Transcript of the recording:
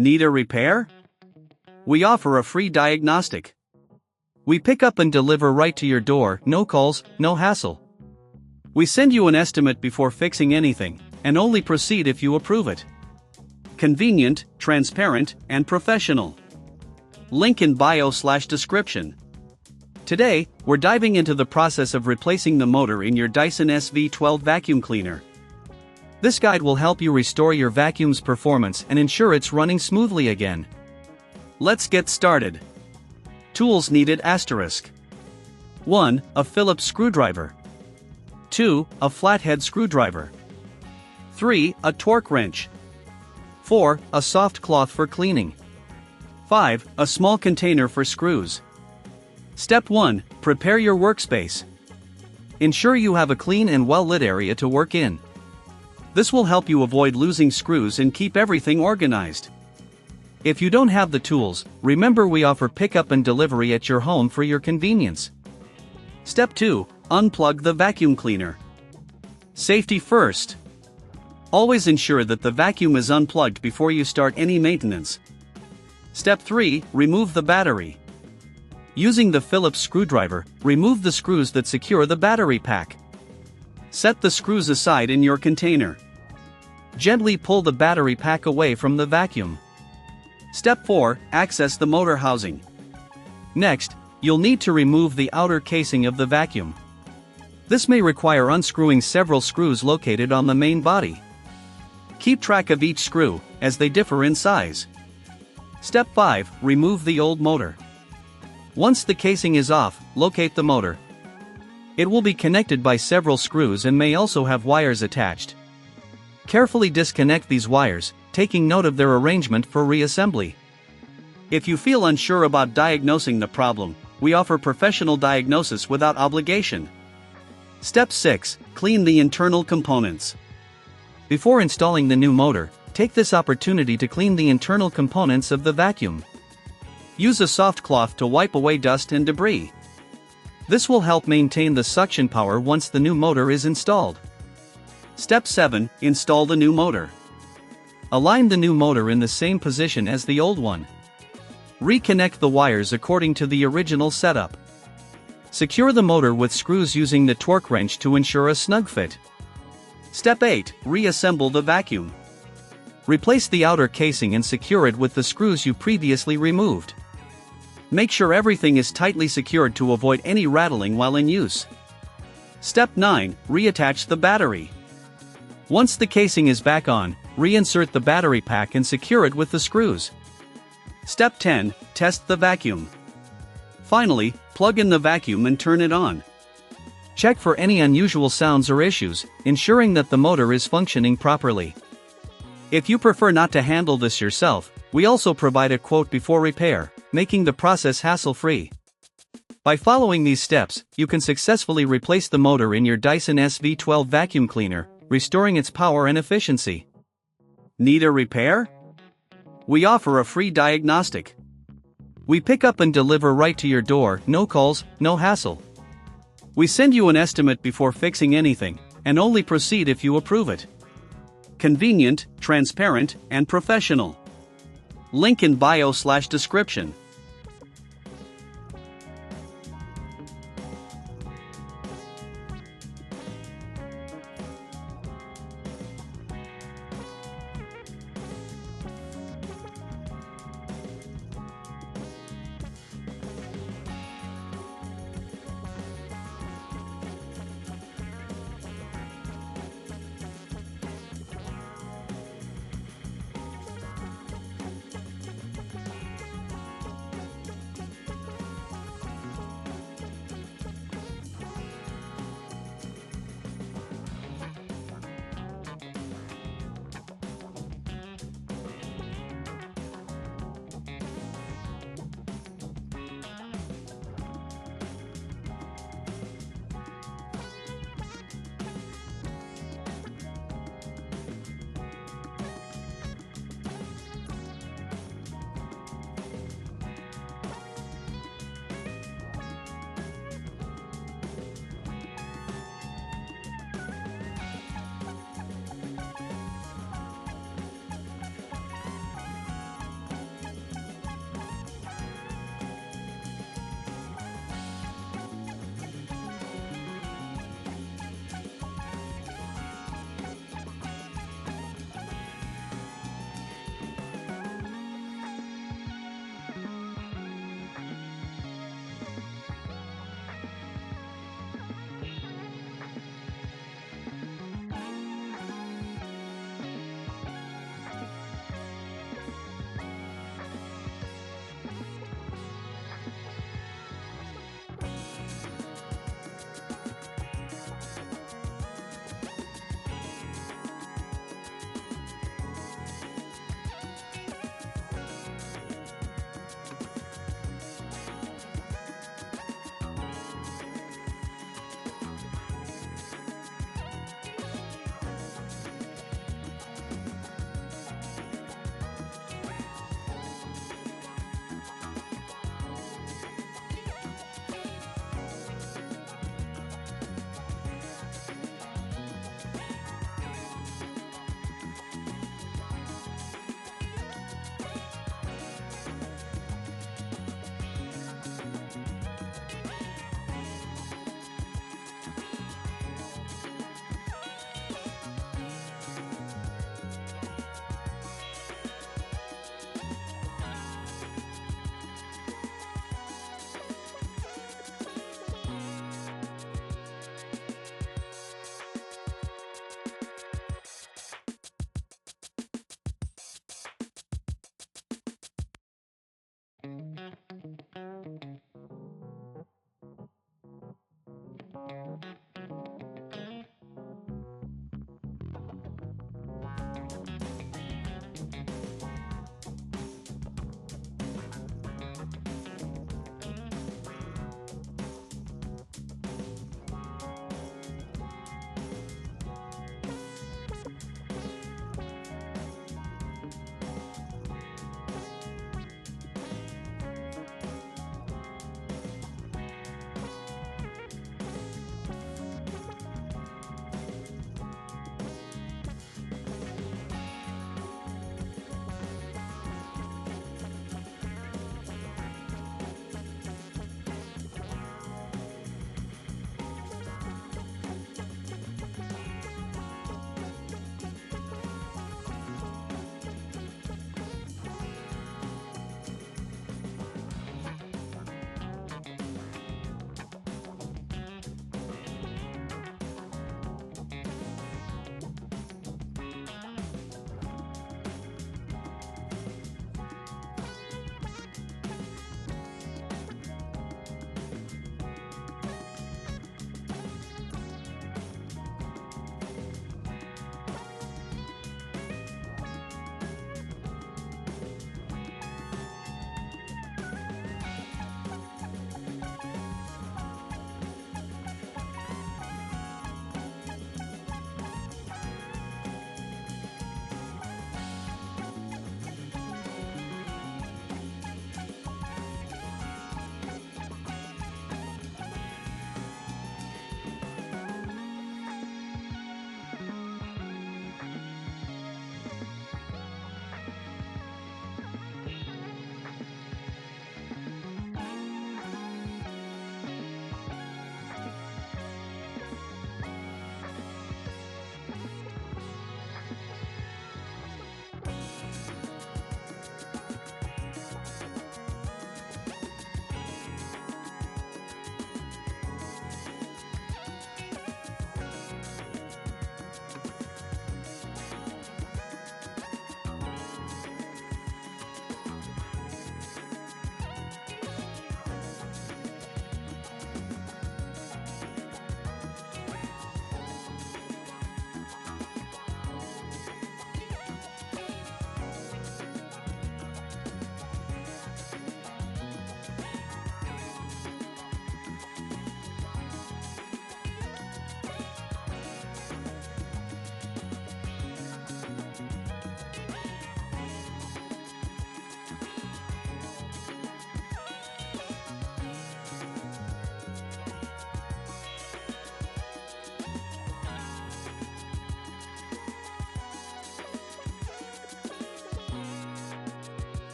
Need a repair? We offer a free diagnostic. We pick up and deliver right to your door, no calls, no hassle. We send you an estimate before fixing anything, and only proceed if you approve it. Convenient, transparent, and professional. Link in bio/description. Today, we're diving into the process of replacing the motor in your Dyson SV12 vacuum cleaner. This guide will help you restore your vacuum's performance and ensure it's running smoothly again. Let's get started. Tools needed *. 1. A Phillips screwdriver. 2. A flathead screwdriver. 3. A torque wrench. 4. A soft cloth for cleaning. 5. A small container for screws. Step 1. Prepare your workspace. Ensure you have a clean and well-lit area to work in. This will help you avoid losing screws and keep everything organized. If you don't have the tools, remember we offer pickup and delivery at your home for your convenience. Step 2. Unplug the vacuum cleaner. Safety first. Always ensure that the vacuum is unplugged before you start any maintenance. Step 3. Remove the battery. Using the Phillips screwdriver, remove the screws that secure the battery pack. Set the screws aside in your container. Gently pull the battery pack away from the vacuum. Step 4. Access the motor housing. Next, you'll need to remove the outer casing of the vacuum. This may require unscrewing several screws located on the main body. Keep track of each screw, as they differ in size. Step 5. Remove the old motor. Once the casing is off, locate the motor. It will be connected by several screws and may also have wires attached. Carefully disconnect these wires, taking note of their arrangement for reassembly. If you feel unsure about diagnosing the problem, we offer professional diagnosis without obligation. Step 6. Clean the internal components. Before installing the new motor, take this opportunity to clean the internal components of the vacuum. Use a soft cloth to wipe away dust and debris. This will help maintain the suction power once the new motor is installed. Step 7. Install the new motor. Align the new motor in the same position as the old one. Reconnect the wires according to the original setup. Secure the motor with screws using the torque wrench to ensure a snug fit. Step 8. Reassemble the vacuum. Replace the outer casing and secure it with the screws you previously removed. Make sure everything is tightly secured to avoid any rattling while in use. Step 9. Reattach the battery. Once the casing is back on, reinsert the battery pack and secure it with the screws. Step 10. Test the vacuum. Finally, plug in the vacuum and turn it on. Check for any unusual sounds or issues, ensuring that the motor is functioning properly. If you prefer not to handle this yourself, we also provide a quote before repair, making the process hassle-free. By following these steps, you can successfully replace the motor in your Dyson SV12 vacuum cleaner, restoring its power and efficiency. Need a repair? We offer a free diagnostic. We pick up and deliver right to your door, no calls, no hassle. We send you an estimate before fixing anything, and only proceed if you approve it. Convenient, transparent, and professional. Link in bio/description.